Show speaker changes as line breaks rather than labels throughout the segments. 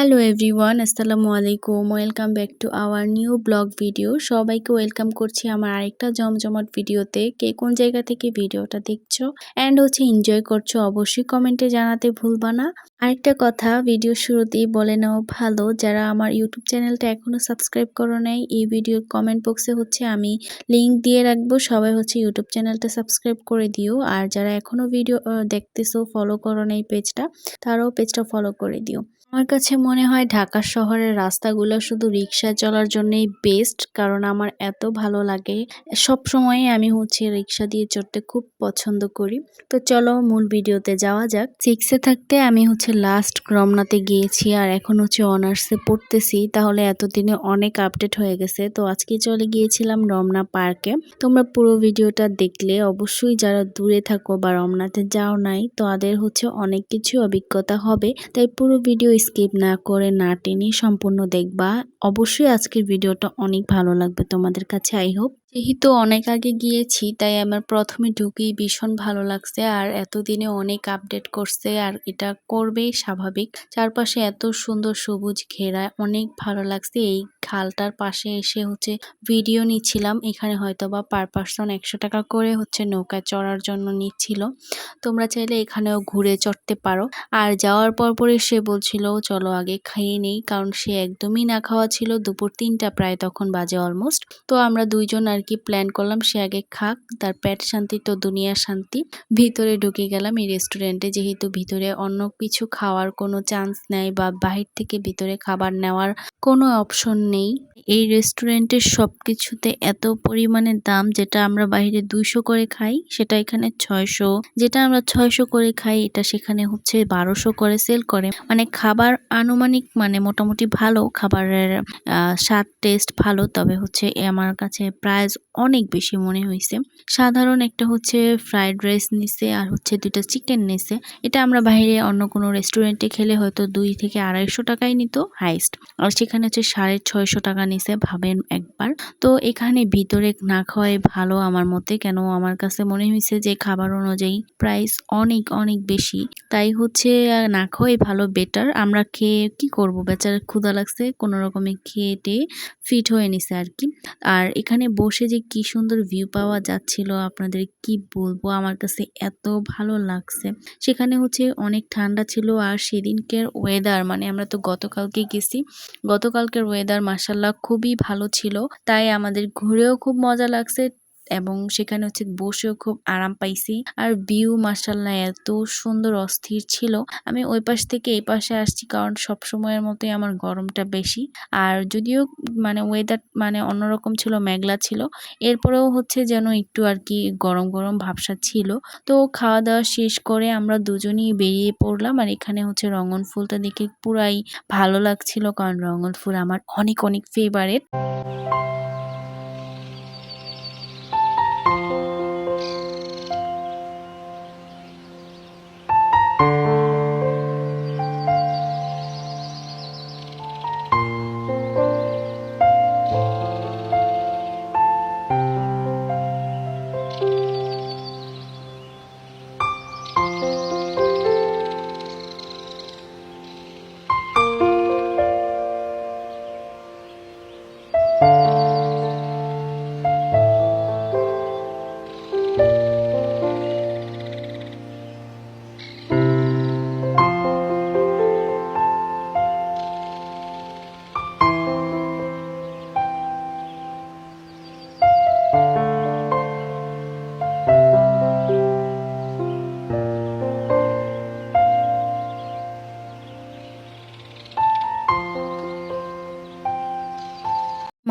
Hello everyone, আসসালামু আলাইকুম। Welcome back to our new blog video. সবাইকে ওয়েলকাম করছি আমার আরেকটা জমজমাট ভিডিওতে। কে কোন জায়গা থেকে ভিডিওটা দেখছো অ্যান্ড এনজয় করছো অবশ্যই কমেন্টে জানাতে ভুলবা না। আরেকটা কথা ভিডিও শুরুতেই বলে নাও ভালো, যারা আমার ইউটিউব চ্যানেলটা এখনো সাবস্ক্রাইব করো নাই, এই ভিডিওর কমেন্ট বক্সে আমি লিংক দিয়ে রাখবো। সবাই ইউটিউব চ্যানেলটা সাবস্ক্রাইব করে দিও। আর যারা এখনো ভিডিও দেখতেছো, ফলো করো নাই পেজটা, তারাও পেজটা ফলো করে দিও। আমার কাছে মনে হয় ঢাকা শহরের রাস্তাগুলো শুধু রিক্সায় চলার জন্যই বেস্ট, কারণ আমার এত ভালো লাগে। সব সময় আমি রিক্সা দিয়ে চড়তে খুব পছন্দ করি। তো চলো মূল ভিডিওতে যাওয়া যাক। 6 থাকতে আমি লাস্ট রমনাতে গিয়েছি, আর এখন অনার্সে পড়তেছি। তাহলে এতদিনে অনেক আপডেট হয়ে গেছে। তো আজকে চলে গিয়েছিলাম রমনা পার্কে। তোমরা পুরো ভিডিওটা দেখলে অবশ্যই যারা দূরে থাকো বা রমনাতে যাও নাই, তাদের অনেক কিছু অভিজ্ঞতা হবে। তাই পুরো ভিডিও স্কিপ না করে না টেনে সম্পূর্ণ দেখবা। অবশ্যই আজকের ভিডিওটা অনেক ভালো লাগবে তোমাদের কাছে। I hope. যেহেতু অনেক আগে গিয়েছি, তাই আমার প্রথমে ঢুকেই ভীষণ ভালো লাগছে। আর এতদিনে অনেক আপডেট করছে, আর এটা করবেই স্বাভাবিক। চারপাশে এত সুন্দর সবুজ ঘেরা, অনেক ভালো লাগছে। এই খালটার পাশে এসে ভিডিও নিচ্ছিলাম। এখানে হয়তোবা পার পার্সন 100 টাকা করে নৌকায় চড়ার জন্য নিচ্ছিল। তোমরা চাইলে এখানেও ঘুরে চড়তে পারো। আর যাওয়ার পরে সে বলছিল চলো আগে খেয়ে নেই, কারণ সে একদমই না খাওয়া ছিল। দুপুর 3টা প্রায় তখন বাজে অলমোস্ট। তো আমরা দুইজন প্ল্যান করলাম সে আগে খাক, তার পেট শান্তি তো দুনিয়া শান্তি। ভিতরে ঢুকে গেলাম এই রেস্টুরেন্টে। যেহেতু ভিতরে অন্য কিছু খাওয়ার কোনো চান্স নেই বা বাহির থেকে ভিতরে খাবার নেওয়ার কোনো অপশন নেই। এই রেস্টুরেন্টের সবকিছুতে এত পরিমাণে দাম, যেটা আমরা বাইরে 200 করে খাই সেটা এখানে 600, যেটা আমরা 600 করে খাই এটা সেখানে 1200 করে সেল করে। মানে খাবার আনুমানিক মোটামুটি ভালো, খাবারের স্বাদ টেস্ট ভালো। তবে আমার কাছে প্রাইস অনেক বেশি মনে হয়েছে। সাধারণ একটা ফ্রাইড রাইস নিছে, আর 2টা চিকেন নিছে। এটা আমরা বাইরে অন্য কোনো রেস্টুরেন্টে খেলে হয়তো 2 থেকে 250 টাকাই নিত হাইস্ট, আর সেখানে 650 টাকা নিছে। ভাবেন একবার। তো এখানে ভিতরে না খাওয়াই ভালো আমার মতে। কেন আমার কাছে মনে হয়েছে যে খাবার অনুযায়ী প্রাইস অনেক অনেক বেশি। তাই না খাওয়াই ভালো, বেটার। আমরা খেয়ে কি করব, বেচারা ক্ষুধা লাগছে, কোনো রকমে খেয়ে টেয়ে ফিট হয়ে নিছে আর কি। আর এখানে বসে যে কি সুন্দর ভিউ পাওয়া যাচ্ছিল, আপনাদের কি বলবো, আমার কাছে এত ভালো লাগছে। সেখানে অনেক ঠান্ডা ছিল। আর সেদিনকের ওয়েদার, আমরা তো গতকালকে গেছি, গতকালকের ওয়েদার মাশাআল্লাহ খুবই ভালো ছিল। তাই আমাদের ঘুরেও খুব মজা লাগছে, এবং সেখানে বসেও খুব আরাম পাইছি। আর ভিউ মাশাআল্লাহ এত সুন্দর, অস্থির ছিল। আমি ওই পাশ থেকে এই পাশে আসছি, কারণ সব সময়ের মতোই আমার গরমটা বেশি। আর যদিও ওয়েদার অন্যরকম ছিল, মেঘলা ছিল, এরপরেও যেন একটু আর কি গরম গরম ভাবসা ছিল। তো খাওয়া দাওয়া শেষ করে আমরা দুজনেই বেরিয়ে পড়লাম। আর এখানে রঙন ফুলটা দেখে পুরাই ভালো লাগছিল, কারণ রঙন ফুল আমার অনেক অনেক ফেভারিট।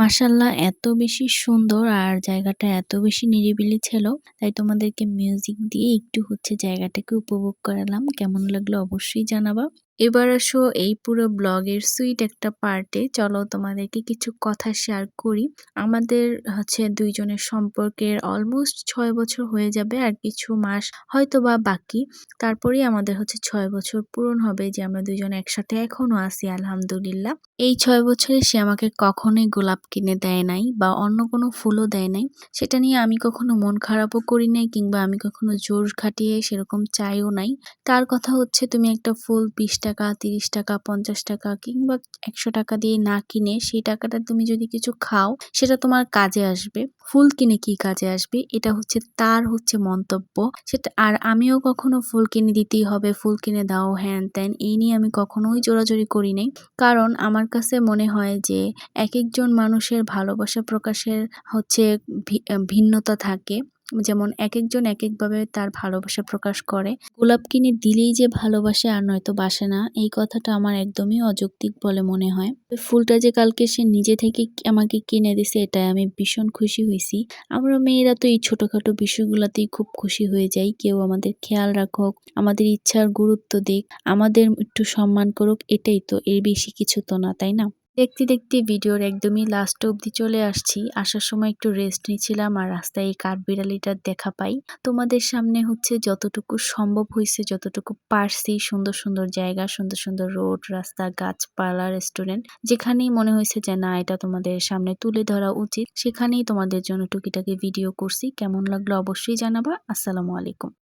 মাশাআল্লাহ এত বেশি সুন্দর, আর জায়গাটা এত বেশি নিরিবিলি ছিল। তাই তোমাদেরকে মিউজিক দিয়ে একটু জায়গাটাকে উপভোগ করালাম। কেমন লাগলো অবশ্যই জানাবা। এবার আসো এই পুরো ব্লগের সুইট একটা পার্টে। চলো তোমাদেরকে কিছু কথা শেয়ার করি। আমাদের দুইজনের সম্পর্কের অলমোস্ট 6 বছর হয়ে যাবে, আর কিছু মাস হয়তো বা বাকি। তারপরেই আমাদের 6 বছর পূরণ হবে যে আমরা দুইজন একসাথে এখনো আছি আলহামদুলিল্লাহ। এই 6 বছরে সে আমাকে কখনোই গোলাপ কিনে দেয় নাই বা অন্য কোনো ফুলও দেয় নাই। সেটা নিয়ে আমি কখনো মন খারাপও করি নাই, কিংবা আমি কখনো জোর খাটিয়ে সেরকম চাইও নাই। তার কথা তুমি একটা ফুল 20 টাকা টাকা, 30 টাকা, 50 টাকা কিংবা 100 টাকা দিয়ে না কিনে সেই টাকাটা তুমি যদি কিছু খাও সেটা তোমার কাজে আসবে। ফুল কিনে কি কাজে আসবে? এটা হচ্ছে তার মন্তব্য। সেটা আর আমিও কখনো ফুল কিনে দিতেই হবে, ফুল কিনে দাও হ্যান-ত্যান এই নিয়ে আমি কখনোই জোরাজুরি করি নাই। কারণ আমার কাছে মনে হয় যে একেকজন মানুষের ভালোবাসা প্রকাশের ভিন্নতা থাকে। যেমন একেকজন একেকভাবে তার ভালোবাসা প্রকাশ করে। গোলাপ কিনে দিলেই যে ভালোবাসে আর নয়তো বাসে না, এই কথাটা আমার একদমই অযৌক্তিক বলে মনে হয়। ফুলটা যে কালকে সে নিজে থেকে আমাকে কিনে দিছে এটায় আমি ভীষণ খুশি হইছি। আমরা মেয়েরা তো এই ছোটখাটো বিষয়গুলাতেই খুব খুশি হয়ে যাই। কেউ আমাদের খেয়াল রাখুক, আমাদের ইচ্ছার গুরুত্ব দিক, আমাদের একটু সম্মান করুক, এটাই তো, এর বেশি কিছু তো না, তাই না? দেখতে দেখতে ভিডিওর একদমই লাস্ট অবধি চলে আসছি। আসার সময় একটু রেস্ট নিচ্ছিলাম আর রাস্তায় এই কাঠবিড়ালিটার দেখা পাই। তোমাদের সামনে যতটুকু সম্ভব হয়েছে, যতটুকু পারছি, সুন্দর সুন্দর জায়গা, সুন্দর সুন্দর রোড, রাস্তা, গাছপালা, রেস্টুরেন্ট, যেখানেই মনে হয়েছে যে না এটা তোমাদের সামনে তুলে ধরা উচিত, সেখানেই তোমাদের জন্য টুকিটাকি ভিডিও করছি। কেমন লাগলো অবশ্যই জানাবা। আসসালামু আলাইকুম।